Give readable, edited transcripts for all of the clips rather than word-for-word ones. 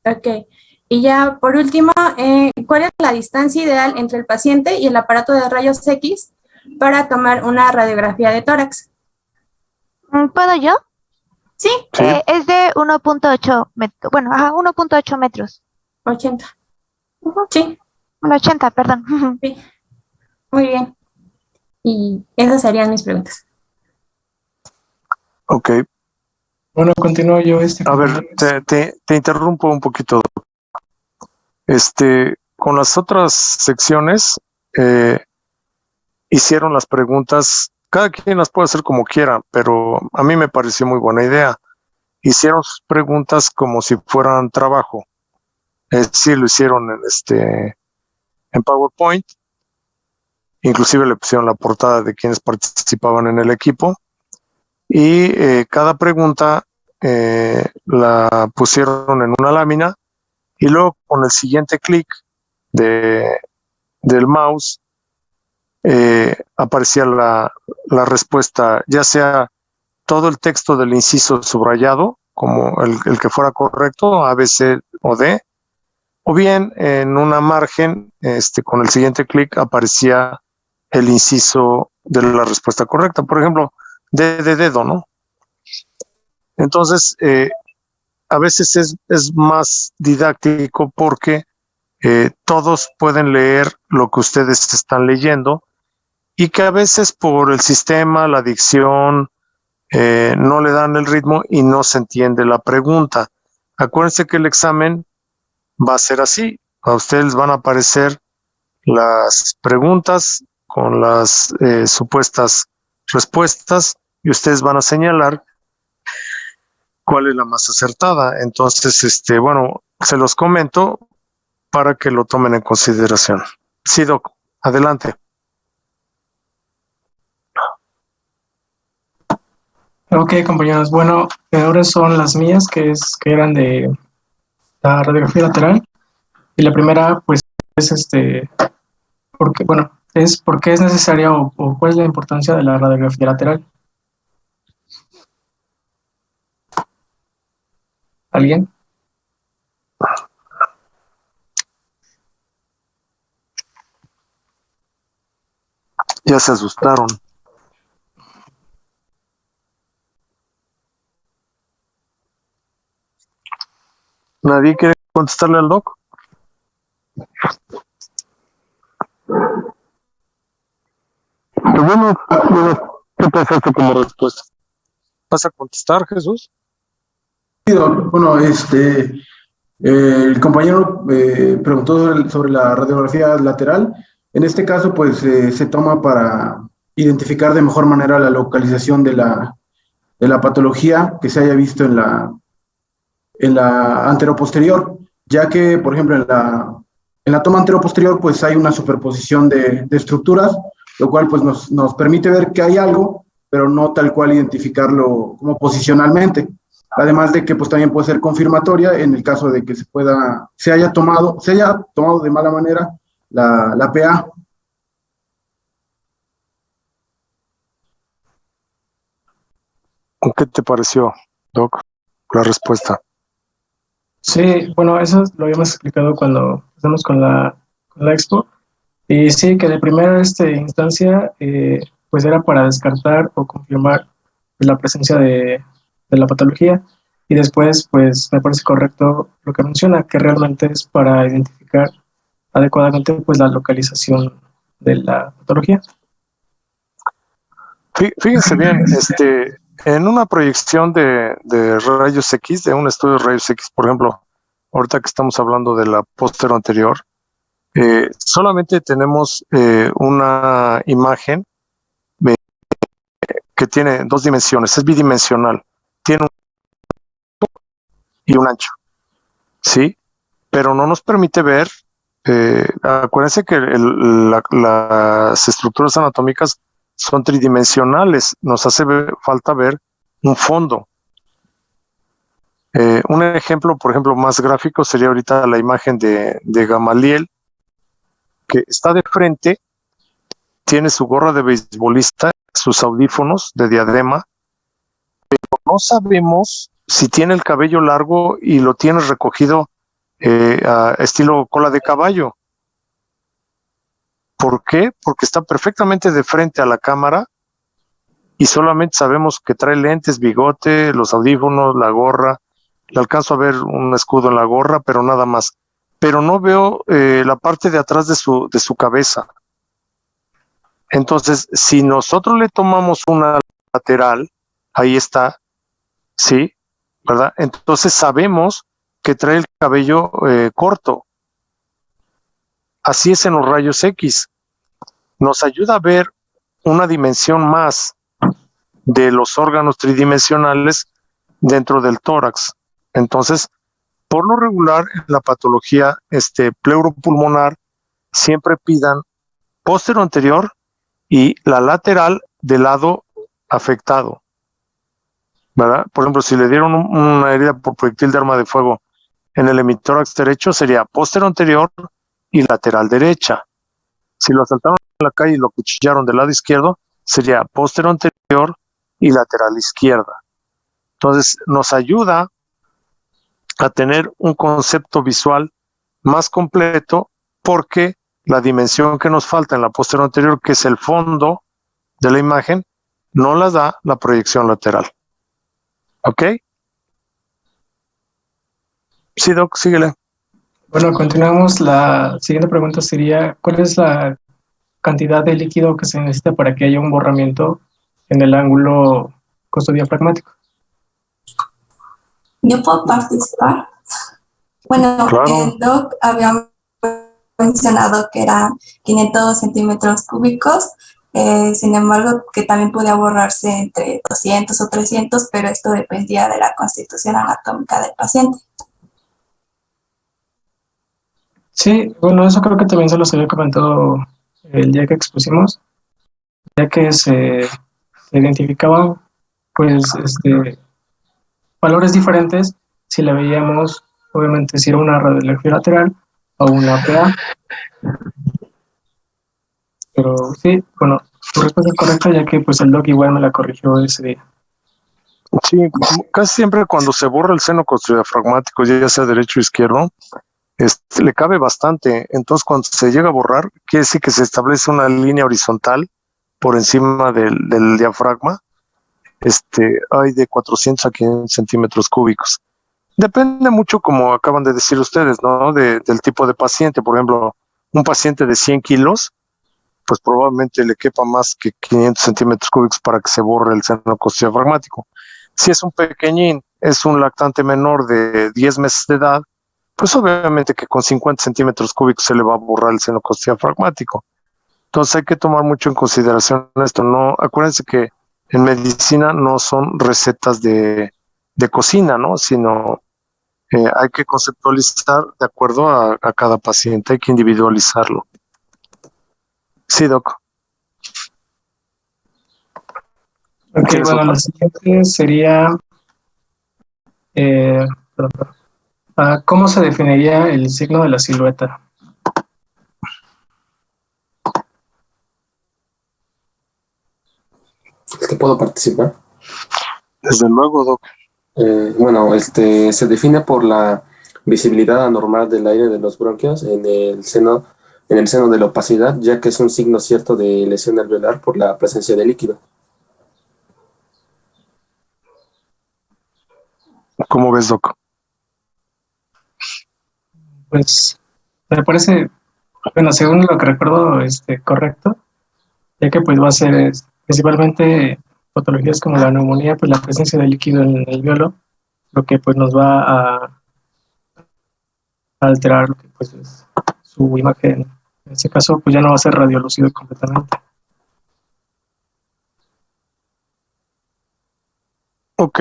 Ok. Y ya por último, ¿cuál es la distancia ideal entre el paciente y el aparato de rayos X para tomar una radiografía de tórax? ¿Puedo yo? Sí, Sí, Es de 1.8 metros. Bueno, ajá, 1.8 metros. 80. Ujú, Sí, 80, perdón. sí, muy bien. Y esas serían mis preguntas. ok. Bueno, continúo yo, A ver, compañeros. te interrumpo un poquito. Con las otras secciones, eh, hicieron las preguntas, cada quien las puede hacer como quiera, pero a mí me pareció muy buena idea. Hicieron sus preguntas como si fueran trabajo. Es decir, lo hicieron en PowerPoint, inclusive le pusieron la portada de quienes participaban en el equipo y cada pregunta la pusieron en una lámina y luego con el siguiente clic de, del mouse aparecía la respuesta, ya sea todo el texto del inciso subrayado, como el que fuera correcto, A, B, C o D, o bien en una margen, con el siguiente clic aparecía el inciso de la respuesta correcta. Por ejemplo, D de dedo, ¿no? Entonces, a veces es más didáctico porque todos pueden leer lo que ustedes están leyendo y que a veces por el sistema, la dicción, no le dan el ritmo y no se entiende la pregunta. Acuérdense que el examen va a ser así. A ustedes les van a aparecer las preguntas con las supuestas respuestas y ustedes van a señalar cuál es la más acertada. Entonces, bueno, se los comento para que lo tomen en consideración. Sí, Doc, adelante. Ok, compañeros. Bueno, ahora son las mías, que eran de la radiografía lateral. Y la primera, pues, es porque, bueno, es por qué es necesaria o cuál es la importancia de la radiografía lateral. ¿Alguien? Ya se asustaron. ¿Nadie quiere contestarle al Doc? Bueno, ¿qué pasaste como respuesta? ¿Vas a contestar, Jesús? Bueno, el compañero preguntó sobre la radiografía lateral. En este caso, pues se toma para identificar de mejor manera la localización de la patología que se haya visto en la anteroposterior, ya que, por ejemplo, en la toma anteroposterior, pues hay una superposición de estructuras, lo cual pues nos permite ver que hay algo, pero no tal cual identificarlo como posicionalmente. Además de que pues también puede ser confirmatoria en el caso de que se haya tomado de mala manera la PA. ¿Qué te pareció, Doc, la respuesta? Sí, bueno, eso lo habíamos explicado cuando empezamos con la expo. Y sí, que de primera instancia, pues era para descartar o confirmar la presencia de la patología. Y después, pues me parece correcto lo que menciona, que realmente es para identificar adecuadamente pues la localización de la patología. Fíjense bien, en una proyección de rayos X, de un estudio de rayos X, por ejemplo, ahorita que estamos hablando de la póster anterior, solamente tenemos una imagen que tiene dos dimensiones, es bidimensional, tiene un y un ancho, ¿sí? Pero no nos permite ver, acuérdense que las estructuras anatómicas son tridimensionales, nos hace falta ver un fondo. Un ejemplo, por ejemplo, más gráfico sería ahorita la imagen de Gamaliel, que está de frente, tiene su gorra de beisbolista, sus audífonos de diadema, pero no sabemos si tiene el cabello largo y lo tiene recogido estilo cola de caballo. ¿Por qué? Porque está perfectamente de frente a la cámara y solamente sabemos que trae lentes, bigote, los audífonos, la gorra. Le alcanzo a ver un escudo en la gorra, pero nada más. Pero no veo la parte de atrás de su cabeza. Entonces, si nosotros le tomamos una lateral, ahí está, ¿sí? ¿Verdad? Entonces sabemos que trae el cabello corto. Así es en los rayos X. Nos ayuda a ver una dimensión más de los órganos tridimensionales dentro del tórax. Entonces, por lo regular, en la patología pleuropulmonar siempre pidan póstero anterior y la lateral del lado afectado, ¿verdad? Por ejemplo, si le dieron una herida por proyectil de arma de fuego en el hemitórax derecho, sería póstero anterior y lateral derecha. Si lo asaltaron en la calle y lo acuchillaron del lado izquierdo, sería póstero anterior y lateral izquierda. Entonces, nos ayuda a tener un concepto visual más completo porque la dimensión que nos falta en la posterior anterior, que es el fondo de la imagen, no la da la proyección lateral. ¿Ok? Sí, Doc, síguele. Bueno, continuamos. La siguiente pregunta sería, ¿cuál es la cantidad de líquido que se necesita para que haya un borramiento en el ángulo costodiafragmático? Yo puedo participar. Bueno, Claro. el doc había mencionado que eran 500 centímetros cúbicos, sin embargo, que también podía borrarse entre 200 o 300, pero esto dependía de la constitución anatómica del paciente. Sí, bueno, eso creo que también se los había comentado el día que expusimos, ya que se identificaban, pues, valores diferentes si la veíamos, obviamente, si era una radiografía lateral o una PA. Pero sí, bueno, tu respuesta es correcta, ya que pues el doc igual me la corrigió ese día. Sí, casi siempre cuando se borra el seno costodiafragmático, ya sea derecho o izquierdo, le cabe bastante. Entonces, cuando se llega a borrar, quiere decir que se establece una línea horizontal por encima del diafragma, hay de 400 a 500 centímetros cúbicos. Depende mucho, como acaban de decir ustedes, ¿no? Del tipo de paciente. Por ejemplo, un paciente de 100 kilos, pues probablemente le quepa más que 500 centímetros cúbicos para que se borre el seno costodiafragmático. Si es un pequeñín, es un lactante menor de 10 meses de edad, pues obviamente que con 50 centímetros cúbicos se le va a borrar el seno costodiafragmático. Entonces hay que tomar mucho en consideración esto. No, acuérdense que en medicina no son recetas de cocina, ¿no? Sino hay que conceptualizar de acuerdo a cada paciente, hay que individualizarlo. Sí, Doc. Ok, bueno, la siguiente sería, ¿cómo se definiría el signo de la silueta? ¿Te puedo participar? Desde luego, Doc. Bueno, se define por la visibilidad anormal del aire de los bronquios en el seno de la opacidad, ya que es un signo cierto de lesión alveolar por la presencia de líquido. ¿Cómo ves, Doc? Pues me parece, bueno, según lo que recuerdo, correcto, ya que pues va a ser principalmente patologías como la neumonía, pues la presencia de líquido en el alveolo, lo que pues nos va a alterar lo que pues es su imagen. En este caso, pues ya no va a ser radiolúcido completamente. Ok.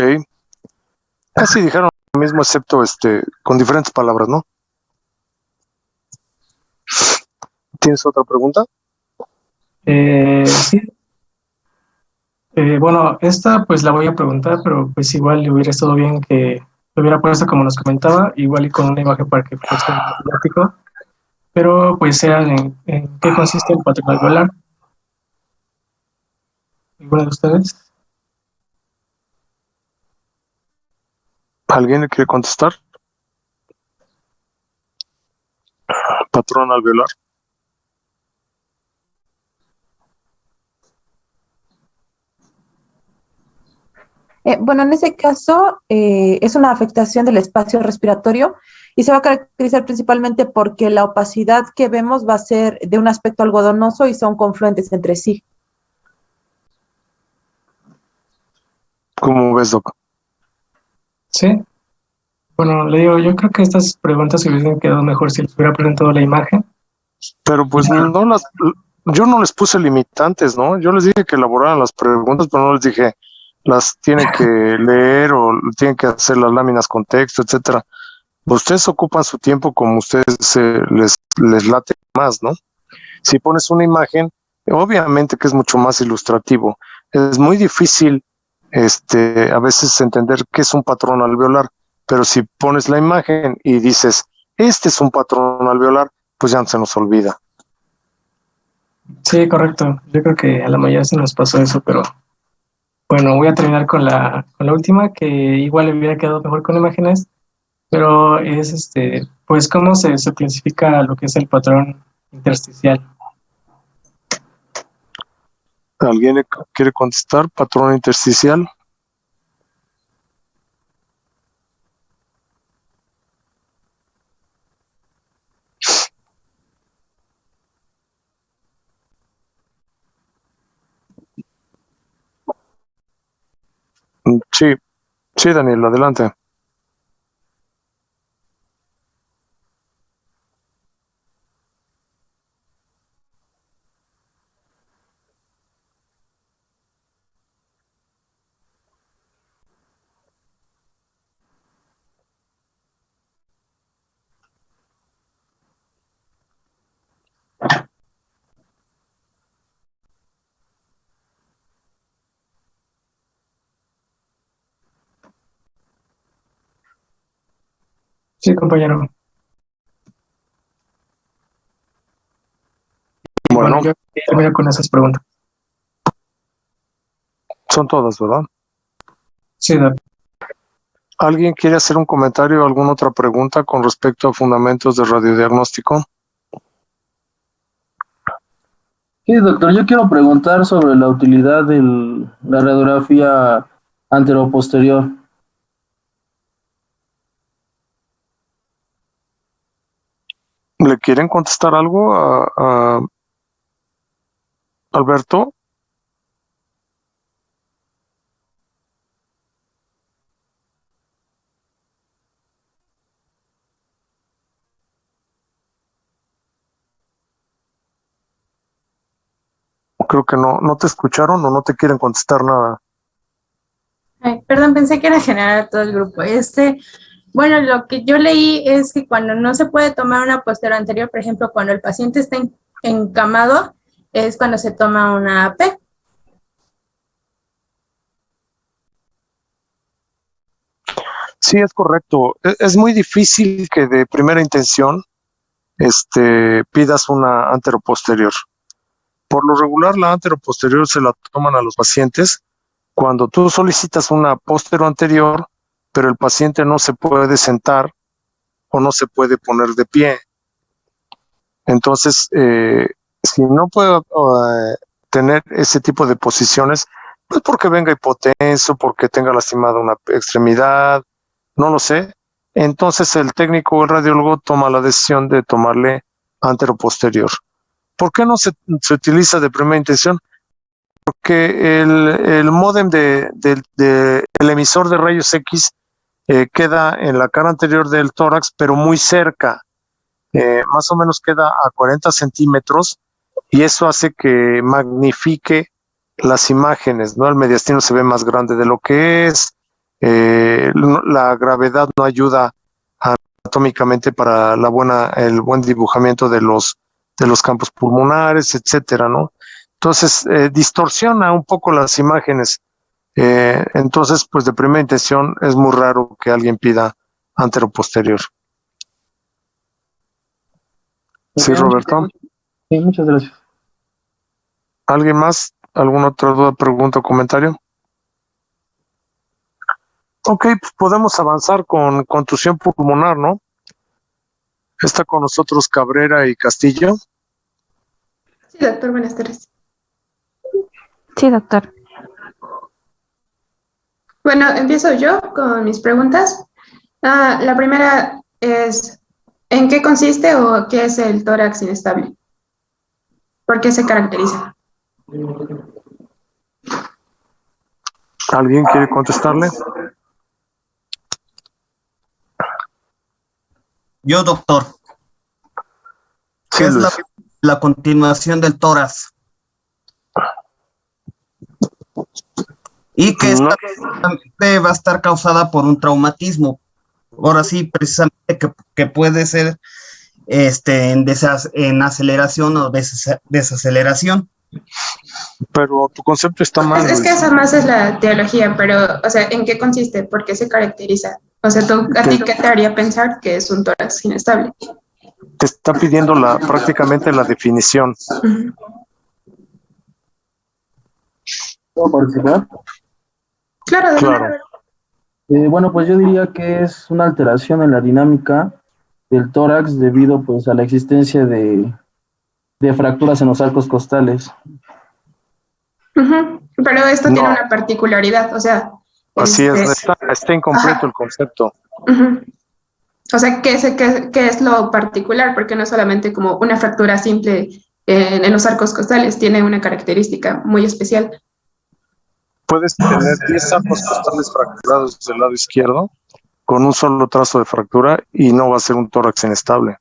Casi dijeron lo mismo, excepto con diferentes palabras, ¿no? ¿Tienes otra pregunta? Sí. Bueno, esta pues la voy a preguntar, pero pues igual le hubiera estado bien que lo hubiera puesto como nos comentaba, igual y con una imagen para que fuese más didáctico, pero pues sea en qué consiste el patrón alveolar. ¿Alguno de ustedes? ¿Alguien le quiere contestar? patrón alveolar? Bueno, en ese caso es una afectación del espacio respiratorio y se va a caracterizar principalmente porque la opacidad que vemos va a ser de un aspecto algodonoso y son confluentes entre sí. ¿Cómo ves, Doc? Sí, bueno, le digo, yo creo que estas preguntas se hubiesen quedado mejor si les hubiera presentado la imagen. Pero pues yo no les puse limitantes, ¿no? Yo les dije que elaboraran las preguntas, pero no les dije las tienen que leer o tienen que hacer las láminas con texto, etcétera. Ustedes ocupan su tiempo como ustedes les late más, ¿no? Si pones una imagen, obviamente que es mucho más ilustrativo. Es muy difícil, a veces entender qué es un patrón alveolar, pero si pones la imagen y dices, este es un patrón alveolar, pues ya no se nos olvida. Sí, correcto. Yo creo que a la mayoría se nos pasó eso, pero bueno, voy a terminar con la última, que igual le hubiera quedado mejor con imágenes, pero es pues cómo se clasifica lo que es el patrón intersticial. ¿Alguien quiere contestar? ¿Patrón intersticial? Sí, sí, Daniel, adelante. Sí, compañero. Bueno, Yo termino con esas preguntas. son todas, ¿verdad? Sí, Doc. ¿Alguien quiere hacer un comentario o alguna otra pregunta con respecto a fundamentos de radiodiagnóstico? Sí, doctor, yo quiero preguntar sobre la utilidad de la radiografía anteroposterior. ¿Le quieren contestar algo a Alberto? Creo que no te escucharon o no te quieren contestar nada. Ay, perdón, pensé que era general a todo el grupo. Bueno, lo que yo leí es que cuando no se puede tomar una postura anterior, por ejemplo, cuando el paciente está encamado, es cuando se toma una AP. Sí, es correcto. Es muy difícil que de primera intención pidas una anteroposterior. Por lo regular, la anteroposterior se la toman a los pacientes cuando tú solicitas una postero anterior, pero el paciente no se puede sentar o no se puede poner de pie. Entonces, si no puedo tener ese tipo de posiciones, pues porque venga hipotenso, porque tenga lastimada una extremidad, no lo sé. Entonces el técnico o el radiólogo toma la decisión de tomarle anteroposterior. ¿Por qué no se utiliza de primera intención? Porque el módem del emisor de rayos X queda en la cara anterior del tórax, pero muy cerca. Más o menos queda a 40 centímetros y eso hace que magnifique las imágenes, ¿no? El mediastino se ve más grande de lo que es, la gravedad no ayuda anatómicamente para el buen dibujamiento de los campos pulmonares, etcétera, ¿no? Entonces, distorsiona un poco las imágenes. Entonces, pues de primera intención es muy raro que alguien pida anteroposterior. Sí, Roberto. Sí, muchas gracias. ¿Alguien más? ¿Alguna otra duda, pregunta o comentario? Ok, pues podemos avanzar con contusión pulmonar, ¿no? Está con nosotros Cabrera y Castillo. Sí, doctor, buenas tardes. Sí, doctor. Bueno, empiezo yo con mis preguntas. La primera es, ¿en qué consiste o qué es el tórax inestable? ¿Por qué se caracteriza? ¿Alguien quiere contestarle? Yo, doctor. Sí, ¿Qué es Luis. la continuación del tórax? Y que No. esta precisamente va a estar causada por un traumatismo. Ahora sí, precisamente que puede ser en aceleración o desaceleración. Pero tu concepto está mal, Es que Luis. eso más es la teología, pero, o sea, ¿en qué consiste? ¿Por qué se caracteriza? O sea, ¿a ti qué te haría pensar que es un tórax inestable? Te está pidiendo prácticamente la definición. ¿Puedo participar? Claro, Claro. Bueno, pues yo diría que es una alteración en la dinámica del tórax debido pues a la existencia de fracturas en los arcos costales. Pero esto tiene No. una particularidad, o sea, Así es, está incompleto Ajá. el concepto. O sea, ¿qué es lo particular? Porque no es solamente como una fractura simple en los arcos costales, tiene una característica muy especial. Puedes tener 10 arcos costales fracturados del lado izquierdo con un solo trazo de fractura y no va a ser un tórax inestable.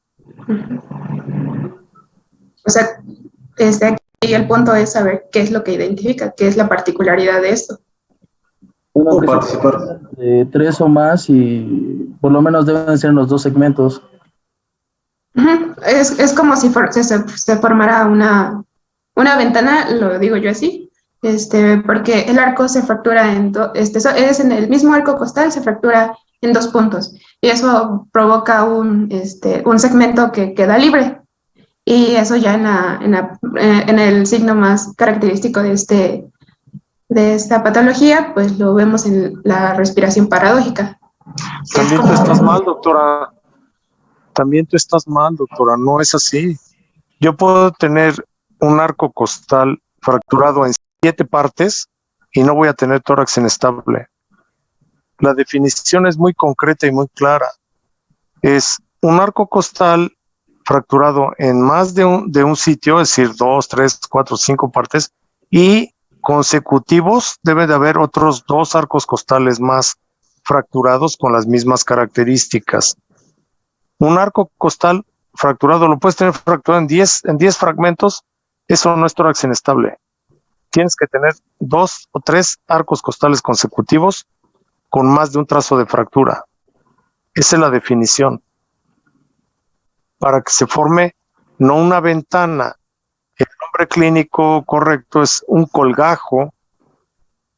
O sea, aquí el punto es saber qué es lo que identifica, qué es la particularidad de esto. Bueno, que participar de 3 o más y por lo menos deben ser los 2 segmentos. Es como si se formara una ventana, lo digo yo así, porque el arco se fractura es en el mismo arco costal, se fractura en 2 puntos y eso provoca un segmento que queda libre y eso ya en el signo más característico de esta patología, pues lo vemos en la respiración paradójica. También tú estás mal, doctora. También tú estás mal, doctora. No es así. Yo puedo tener un arco costal fracturado en 7 partes y no voy a tener tórax inestable. La definición es muy concreta y muy clara. Es un arco costal fracturado en más de un sitio, es decir, 2, 3, 4, 5 partes, y consecutivos debe de haber otros 2 arcos costales más fracturados con las mismas características. Un arco costal fracturado lo puedes tener fracturado en 10 fragmentos, eso no es tórax inestable. Tienes que tener 2 o 3 arcos costales consecutivos con más de un trazo de fractura. Esa es la definición. Para que se forme no una ventana, el nombre clínico correcto es un colgajo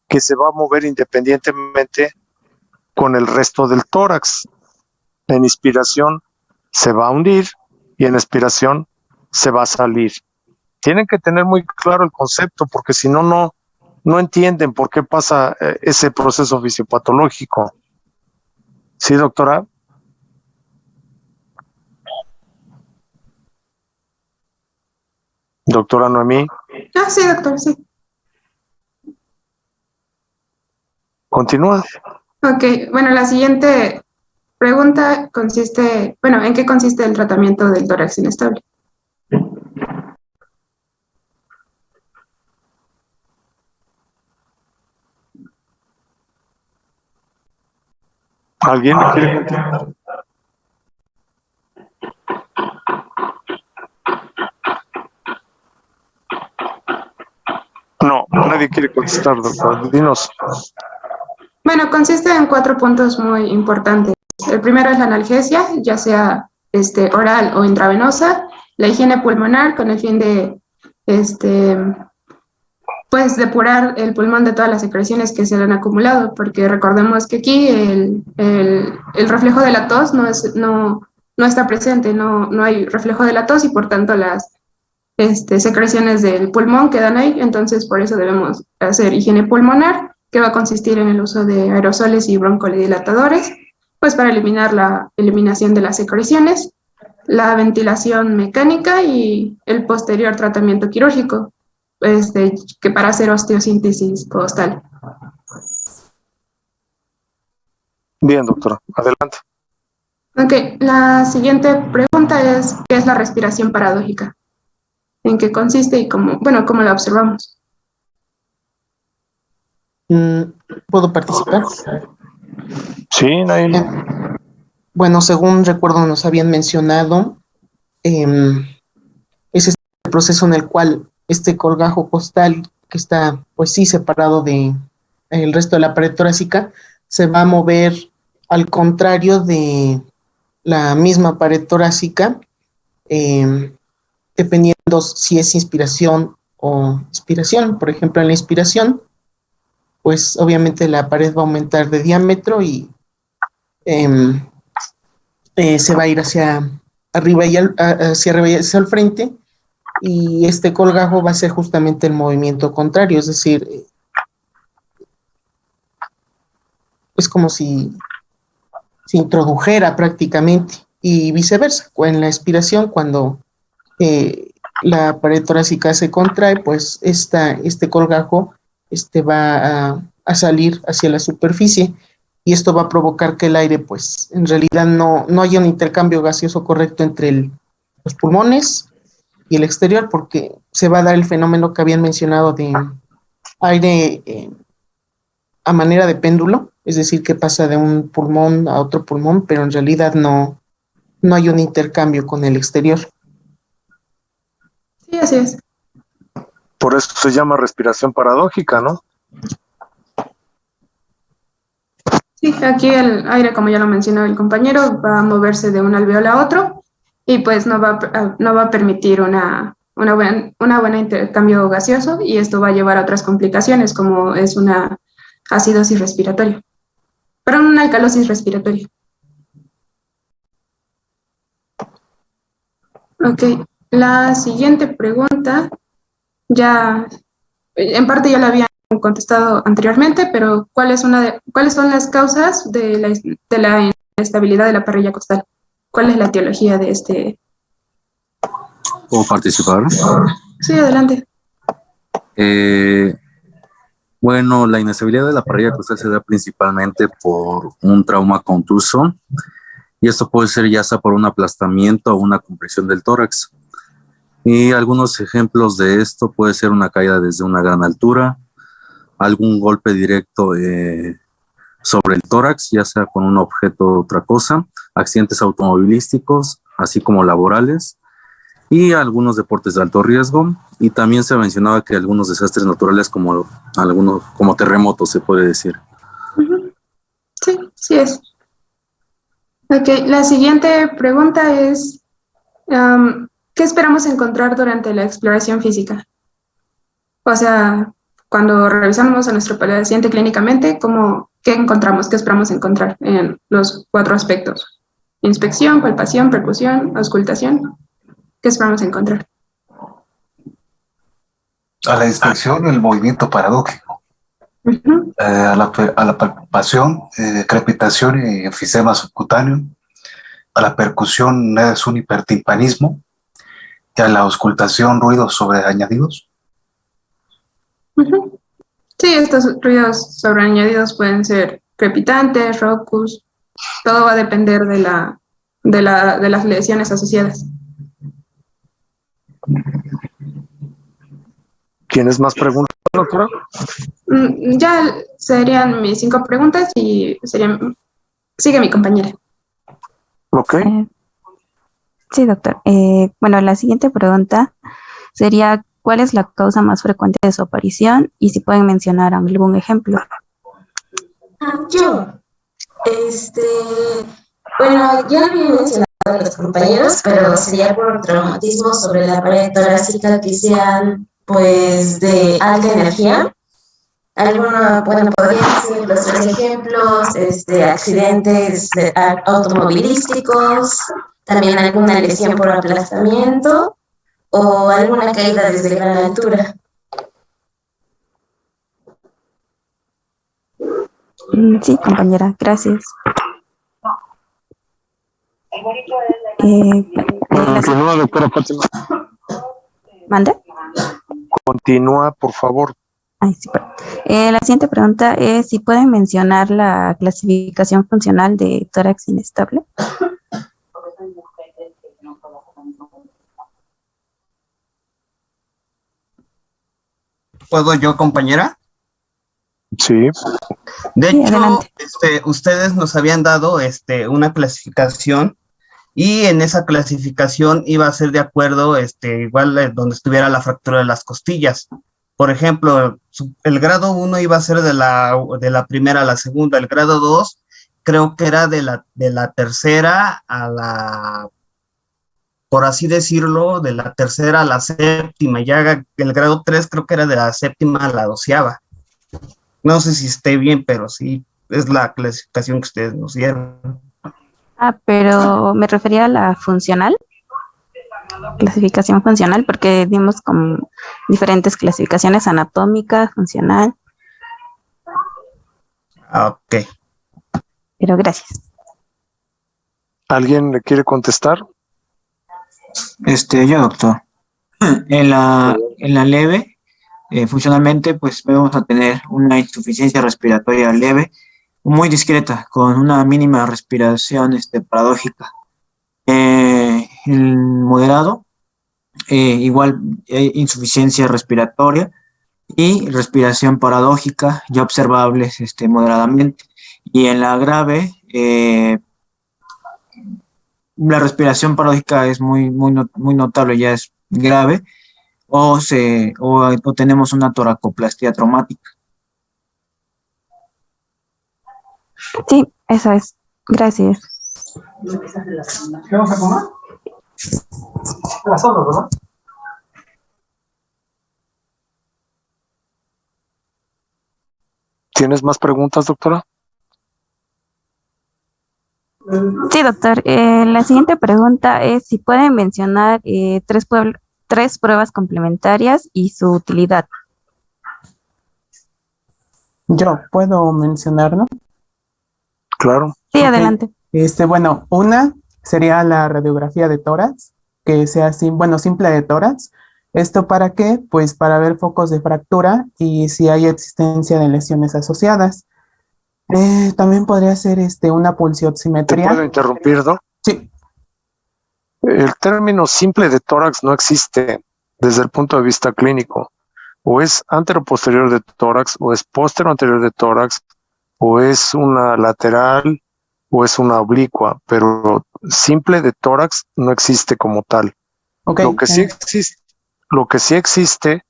que se va a mover independientemente con el resto del tórax. En inspiración se va a hundir y en expiración se va a salir. Tienen que tener muy claro el concepto porque si no, no entienden por qué pasa ese proceso fisiopatológico. ¿Sí, doctora? Doctora Noemí. Sí, doctor, sí. Continúa. Ok, bueno, la siguiente pregunta consiste, bueno, ¿en qué consiste el tratamiento del tórax inestable? ¿Alguien me quiere contestar? No, nadie quiere contestar, doctor. Dinos. Bueno, consiste en 4 puntos muy importantes. El primero es la analgesia, ya sea oral o intravenosa, la higiene pulmonar con el fin de pues depurar el pulmón de todas las secreciones que se le han acumulado, porque recordemos que aquí el reflejo de la tos no está presente, no hay reflejo de la tos y por tanto las secreciones del pulmón quedan ahí, entonces por eso debemos hacer higiene pulmonar, que va a consistir en el uso de aerosoles y broncodilatadores, pues para eliminar la eliminación de las secreciones. la ventilación mecánica y el posterior tratamiento quirúrgico, que para hacer osteosíntesis costal. Bien, doctora, adelante. Ok, la siguiente pregunta es, ¿qué es la respiración paradójica? ¿En qué consiste y cómo la observamos? ¿Puedo participar? Sí, Nail. Bueno, según recuerdo nos habían mencionado, es este proceso en el cual este colgajo costal que está, pues sí, separado de el resto de la pared torácica, se va a mover al contrario de la misma pared torácica, dependiendo si es inspiración o expiración. Por ejemplo, en la inspiración, pues obviamente la pared va a aumentar de diámetro y se va a ir hacia arriba y hacia el frente, y este colgajo va a ser justamente el movimiento contrario, es decir, es como si se introdujera prácticamente, y viceversa. En la expiración, cuando la pared torácica se contrae, pues este colgajo va a salir hacia la superficie, y esto va a provocar que el aire, pues en realidad no haya un intercambio gaseoso correcto entre los pulmones y el exterior, porque se va a dar el fenómeno que habían mencionado de aire a manera de péndulo, es decir, que pasa de un pulmón a otro pulmón, pero en realidad no hay un intercambio con el exterior. Sí, así es. Por eso se llama respiración paradójica, ¿no? Sí, aquí el aire, como ya lo mencionó el compañero, va a moverse de un alveolo a otro y pues no va a permitir una buena intercambio gaseoso, y esto va a llevar a otras complicaciones como es una acidosis respiratoria, pero una alcalosis respiratoria. Ok, la siguiente pregunta ya, en parte ya la habían contestado anteriormente, pero ¿cuáles son las causas de la inestabilidad de la parrilla costal? ¿Cuál es la etiología de este? ¿Puedo participar? Sí, adelante. Bueno, la inestabilidad de la parrilla costal se da principalmente por un trauma contuso, y esto puede ser ya sea por un aplastamiento o una compresión del tórax. Y algunos ejemplos de esto puede ser una caída desde una gran altura, algún golpe directo sobre el tórax, ya sea con un objeto o otra cosa, accidentes automovilísticos, así como laborales, y algunos deportes de alto riesgo. Y también se mencionaba que algunos desastres naturales como terremotos, se puede decir. Sí, sí es. Ok, la siguiente pregunta es, ¿qué esperamos encontrar durante la exploración física? O sea, cuando revisamos a nuestro paciente clínicamente, ¿qué encontramos? ¿Qué esperamos encontrar en los 4 aspectos? Inspección, palpación, percusión, auscultación. ¿Qué esperamos encontrar? A la inspección, el movimiento paradójico. A la palpación, crepitación y enfisema subcutáneo. A la percusión es un hipertimpanismo. Y a la auscultación, ruidos sobreañadidos. Sí, estos ruidos sobreañadidos pueden ser crepitantes, raucous. Todo va a depender de las lesiones asociadas. ¿Tienes más preguntas, doctora? Ya serían mis 5 preguntas y sigue mi compañera. Ok. Sí, doctor. Bueno, la siguiente pregunta sería, ¿cuál es la causa más frecuente de su aparición? Y si pueden mencionar algún ejemplo. Yo, bueno, ya lo había mencionado a los compañeros, pero sería por traumatismos sobre la pared torácica que sean, pues, de alta energía. Bueno, podrían ser los 3 ejemplos, accidentes automovilísticos, también alguna lesión por aplastamiento o alguna caída desde gran altura. Sí, compañera, gracias. Continúa, doctora Fátima. ¿Mande? Continúa, por favor. Ay, sí, perdón. La siguiente pregunta es si pueden mencionar la clasificación funcional de tórax inestable. ¿Puedo yo, compañera? Sí. De Sí, hecho, adelante. ustedes nos habían dado una clasificación y en esa clasificación iba a ser de acuerdo igual donde estuviera la fractura de las costillas. Por ejemplo, el grado 1 iba a ser de la primera a la segunda, el grado 2 creo que era de la tercera a la, por así decirlo, de la tercera a la séptima, ya el grado 3 creo que era de la séptima a la 12ª. No sé si esté bien, pero sí es la clasificación que ustedes nos dieron. Pero me refería a la funcional, clasificación funcional, porque dimos como diferentes clasificaciones: anatómica, funcional. Ok. Pero gracias. ¿Alguien le quiere contestar? Yo, doctor. En la leve, funcionalmente, pues vamos a tener una insuficiencia respiratoria leve, muy discreta, con una mínima respiración paradójica. El moderado, igual insuficiencia respiratoria y respiración paradójica ya observables moderadamente. Y en la grave, la respiración paradójica es muy notable, ya es grave, o tenemos una toracoplastia traumática. Sí, eso es. Gracias. ¿Qué vamos a comer? Las otras, ¿verdad? ¿Tienes más preguntas, doctora? Sí, doctor. La siguiente pregunta es si pueden mencionar tres pruebas complementarias y su utilidad. Yo puedo mencionarlo. Claro. Sí, Ok. adelante. Bueno, una sería la radiografía de tórax, que sea simple de tórax. ¿Esto para qué? Pues para ver focos de fractura y si hay existencia de lesiones asociadas. También podría ser una ¿Te pulsioximetría. puedo interrumpir, Doc? Sí. El término simple de tórax no existe desde el punto de vista clínico. O es anteroposterior de tórax, o es posteroanterior de tórax, o es una lateral, o es una oblicua, pero simple de tórax no existe como tal. Ok. Lo que sí existe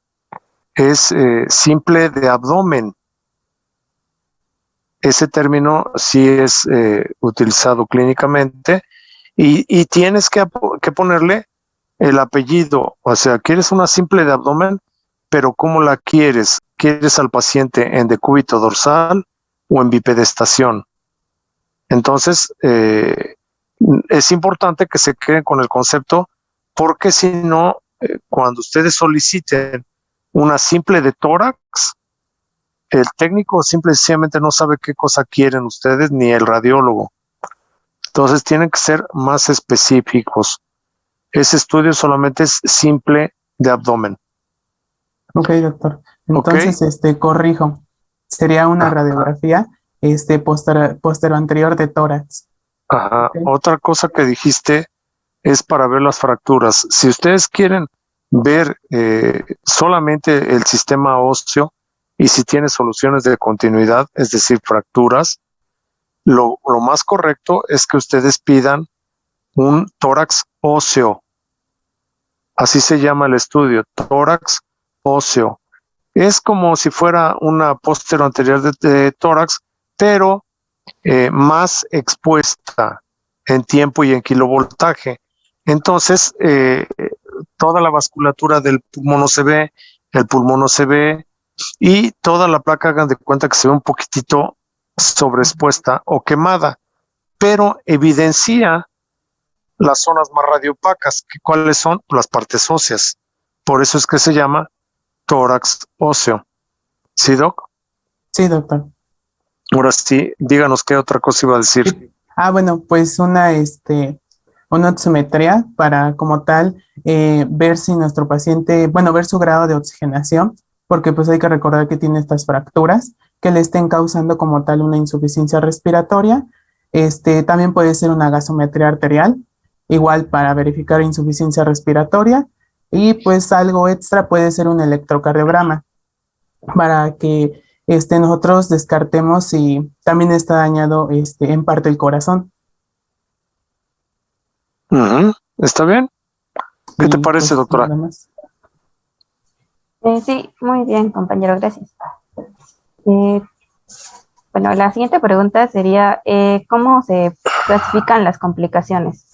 es simple de abdomen. Ese término sí es utilizado clínicamente y tienes que ponerle el apellido. O sea, quieres una simple de abdomen, pero ¿cómo la quieres? ¿Quieres al paciente en decúbito dorsal o en bipedestación? Entonces, es importante que se queden con el concepto, porque si no, cuando ustedes soliciten una simple de tórax, el técnico simplemente no sabe qué cosa quieren ustedes, ni el radiólogo. Entonces tienen que ser más específicos. Ese estudio solamente es simple de abdomen. Ok, doctor. Entonces, corrijo. Sería una radiografía posteroanterior de tórax. Ajá. Otra cosa que dijiste es para ver las fracturas. Si ustedes quieren ver solamente el sistema óseo y si tiene soluciones de continuidad, es decir, fracturas, lo más correcto es que ustedes pidan un tórax óseo. Así se llama el estudio, tórax óseo. Es como si fuera una posteroanterior de tórax, pero más expuesta en tiempo y en kilovoltaje. Entonces, toda la vasculatura del pulmón no se ve, el pulmón no se ve, y toda la placa, hagan de cuenta que se ve un poquitito sobreexpuesta o quemada, pero evidencia las zonas más radiopacas. ¿Cuáles son? Las partes óseas. Por eso es que se llama tórax óseo. ¿Sí, Doc? Sí, doctor. Ahora sí, díganos qué otra cosa iba a decir. Bueno, pues una una oximetría para como tal ver si nuestro paciente, bueno, ver su grado de oxigenación, porque pues hay que recordar que tiene estas fracturas que le estén causando como tal una insuficiencia respiratoria. También puede ser una gasometría arterial, igual para verificar insuficiencia respiratoria, y pues algo extra puede ser un electrocardiograma para que nosotros descartemos si también está dañado en parte el corazón. ¿Está bien? ¿Qué te parece, pues, doctora? nada más. Sí, muy bien, compañero, gracias. Bueno, la siguiente pregunta sería, ¿cómo se clasifican las complicaciones?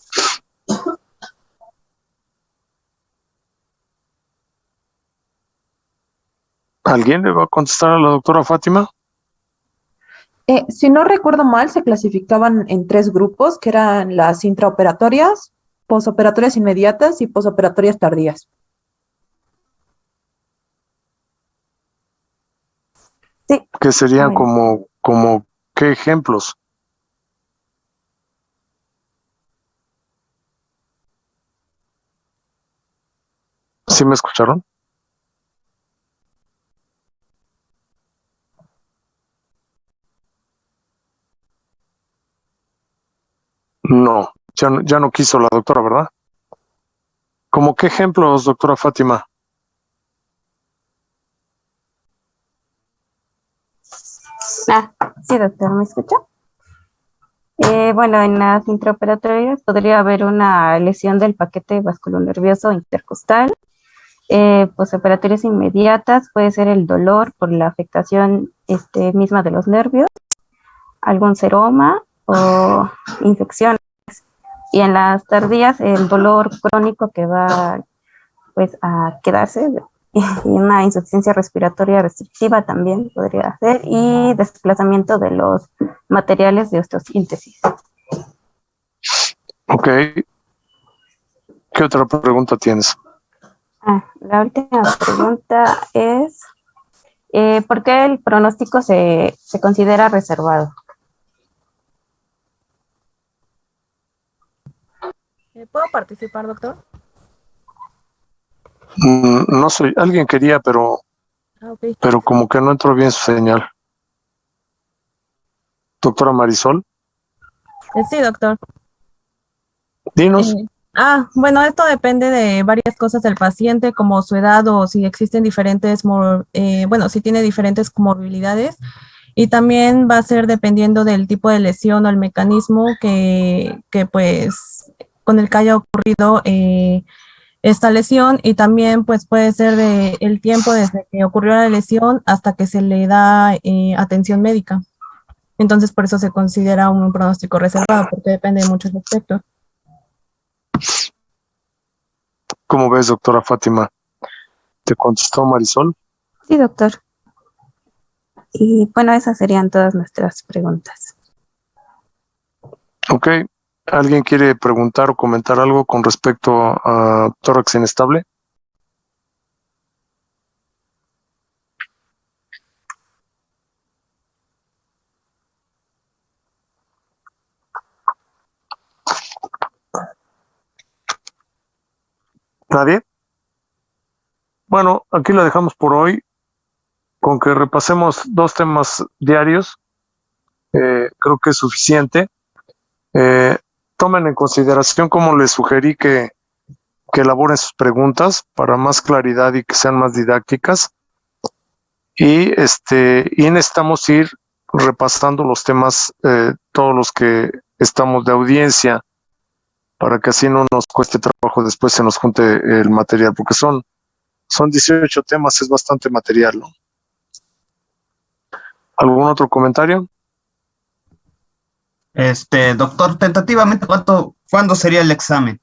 ¿Alguien le va a contestar a la doctora Fátima? Si no recuerdo mal, se clasificaban en 3 grupos, que eran las intraoperatorias, posoperatorias inmediatas y posoperatorias tardías. Sí. Que serían Bueno. como, ¿qué ejemplos? ¿Sí me escucharon? No, ya no quiso la doctora, ¿verdad? ¿Cómo qué ejemplos, doctora Fátima? Sí, doctor, ¿me escucha? Bueno, en las intraoperatorias podría haber una lesión del paquete vasculonervioso intercostal. Posoperatorias inmediatas puede ser el dolor por la afectación misma de los nervios, algún seroma o infecciones. Y en las tardías el dolor crónico que va pues a quedarse, y una insuficiencia respiratoria restrictiva también podría ser, y desplazamiento de los materiales de osteosíntesis. Ok. ¿Qué otra pregunta tienes? La última pregunta es, ¿por qué el pronóstico se considera reservado? ¿Puedo participar, doctor? No sé, alguien quería, pero Ok. como que no entró bien su señal. Doctora Marisol, Sí, doctor. dinos. Bueno, esto depende de varias cosas del paciente, como su edad o si existen diferentes, si tiene diferentes comorbilidades. Y también va a ser dependiendo del tipo de lesión o el mecanismo que pues con el que haya ocurrido esta lesión, y también pues puede ser de el tiempo desde que ocurrió la lesión hasta que se le da atención médica. Entonces por eso se considera un pronóstico reservado, porque depende de muchos aspectos. ¿Cómo ves, doctora Fátima? ¿Te contestó Marisol? Sí, doctor. Y bueno, esas serían todas nuestras preguntas. Ok. ¿Alguien quiere preguntar o comentar algo con respecto a tórax inestable? ¿Nadie? Bueno, aquí la dejamos por hoy. Con que repasemos 2 temas diarios, creo que es suficiente. Tomen en consideración, como les sugerí, que elaboren sus preguntas para más claridad y que sean más didácticas. Y necesitamos ir repasando los temas, todos los que estamos de audiencia, para que así no nos cueste trabajo después se nos junte el material, porque son 18 temas, es bastante material, ¿no? ¿Algún otro comentario? Doctor, tentativamente, ¿cuándo sería el examen?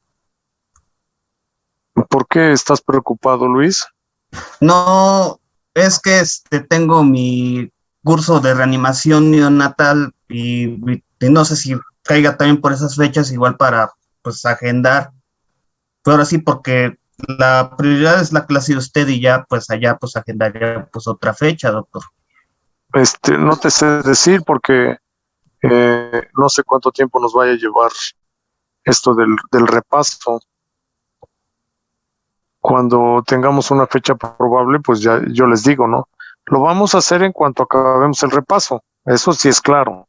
¿Por qué estás preocupado, Luis? No, es que tengo mi curso de reanimación neonatal y no sé si caiga también por esas fechas, igual para pues agendar. Pero ahora sí, porque la prioridad es la clase de usted y ya pues allá pues agendaría pues otra fecha, doctor. No te sé decir porque no sé cuánto tiempo nos vaya a llevar esto del repaso. Cuando tengamos una fecha probable, pues ya yo les digo, ¿no? Lo vamos a hacer en cuanto acabemos el repaso. Eso sí es claro.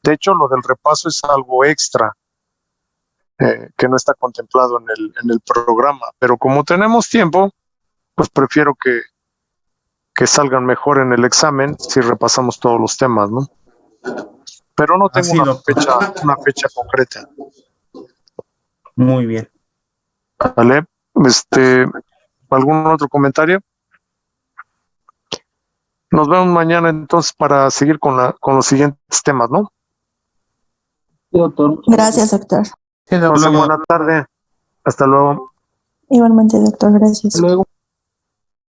De hecho, lo del repaso es algo extra que no está contemplado en el programa. Pero como tenemos tiempo, pues prefiero que salgan mejor en el examen si repasamos todos los temas, ¿no? Pero no tengo una fecha concreta. Muy bien. ¿Vale? ¿Algún otro comentario? Nos vemos mañana entonces para seguir con los siguientes temas, ¿no? Sí, doctor. Gracias, doctor. Buena tarde. Hasta luego. Igualmente, doctor, gracias. Hasta luego.